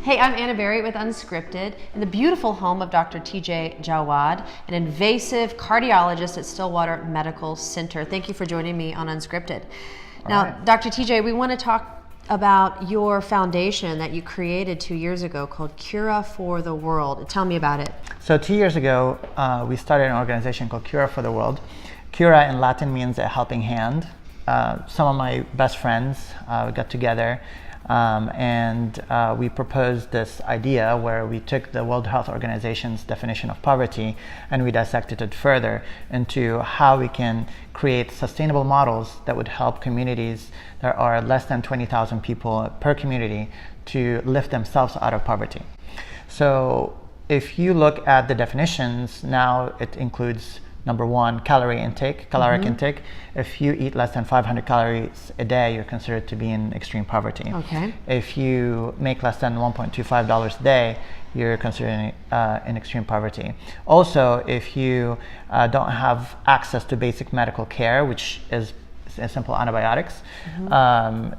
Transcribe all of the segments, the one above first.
Hey, I'm Anna Berry with Unscripted in the beautiful home of Dr. TJ Jawad, an invasive cardiologist at Stillwater Medical Center. Thank you for joining me on Unscripted. Now, Dr. TJ, we want to talk about your foundation that you created 2 years ago called Cura for the World. Tell me about it. So 2 years ago, we started an organization called Cura for the World. Cura in Latin means a helping hand. Some of my best friends got together and we proposed this idea where we took the World Health Organization's definition of poverty and we dissected it further into how we can create sustainable models that would help communities that are less than 20,000 people per community to lift themselves out of poverty. So if you look at the definitions, now it includes number one, caloric intake. If you eat less than 500 calories a day, you're considered to be in extreme poverty. Okay. If you make less than $1.25 a day, you're considered in extreme poverty. Also, if you don't have access to basic medical care, which is simple antibiotics,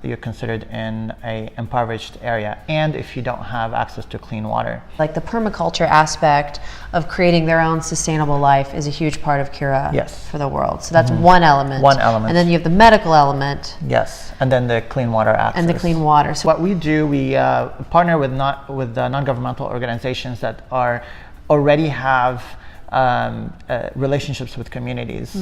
you're considered in an impoverished area. And if you don't have access to clean water. Like the permaculture aspect of creating their own sustainable life is a huge part of Cura for the World. So that's one element. One element. And then you have the medical element. Yes, and then the clean water access. And the clean water. So what we do, we partner with non-governmental organizations that already have relationships with communities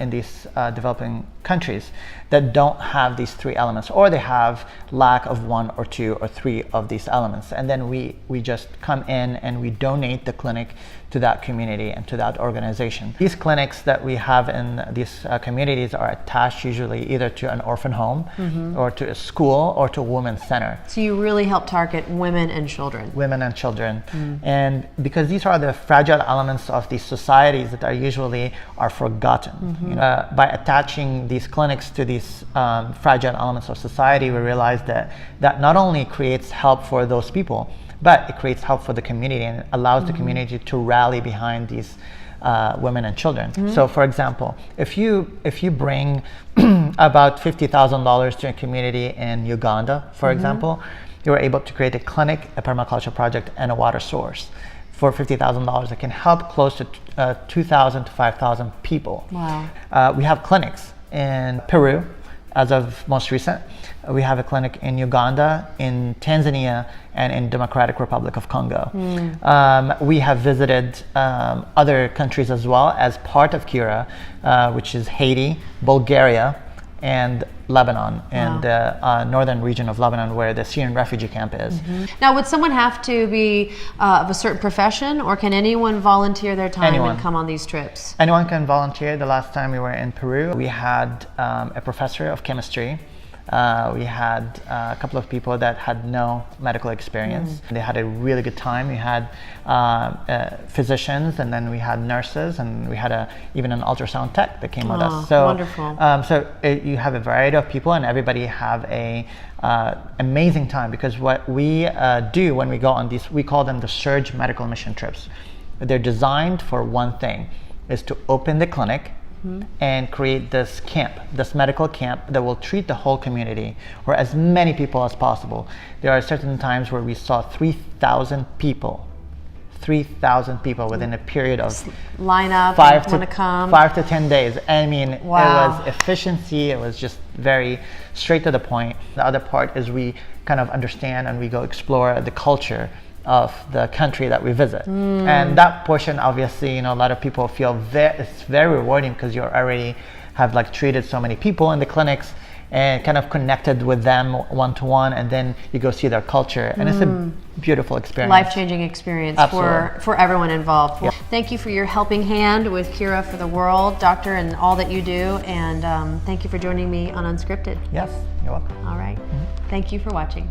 in these developing countries that don't have these three elements, or they have lack of one or two or three of these elements. And then we just come in and we donate the clinic to that community and to that organization. These clinics that we have in these communities are attached usually either to an orphan home or to a school or to a women's center. So you really help target women and children. Women and children. And because these are the fragile elements of these societies that are usually forgotten. You know, by attaching these clinics to these fragile elements of society, we realize that not only creates help for those people, but it creates help for the community and allows the community to rally behind these women and children. So for example, if you bring about $50,000 to a community in Uganda, for example, you are able to create a clinic, a permaculture project, and a water source for $50,000 that can help close to 2,000 to 5,000 people. Wow. We have clinics in Peru, as of most recent. We have a clinic in Uganda, in Tanzania, and in Democratic Republic of Congo. We have visited other countries as well as part of Cura, which is Haiti, Bulgaria, and Lebanon, and the northern region of Lebanon where the Syrian refugee camp is. Now, would someone have to be of a certain profession, or can anyone volunteer their time and come on these trips? Anyone can volunteer. The last time we were in Peru, we had a professor of chemistry. We had a couple of people that had no medical experience. They had a really good time. We had physicians, and then we had nurses, and we had even an ultrasound tech that came with us. So wonderful. You have a variety of people, and everybody have a amazing time, because what we do when we go on these, we call them the surge medical mission trips. They're designed for one thing, is to open the clinic and create this camp, this medical camp that will treat the whole community or as many people as possible. There are certain times where we saw 3,000 people within a period of line up, 5 to 10 days. I mean, it was efficiency. It was just very straight to the point. The other part is we kind of understand and we go explore the culture of the country that we visit. And that portion, obviously, a lot of people feel it's very rewarding, because you already have treated so many people in the clinics and kind of connected with them one-to-one, and then you go see their culture, and it's a beautiful experience. Life-changing experience for everyone involved. Well, thank you for your helping hand with Cura for the World, Doctor, and all that you do, and thank you for joining me on Unscripted. Yes, you're welcome. All right. Thank you for watching.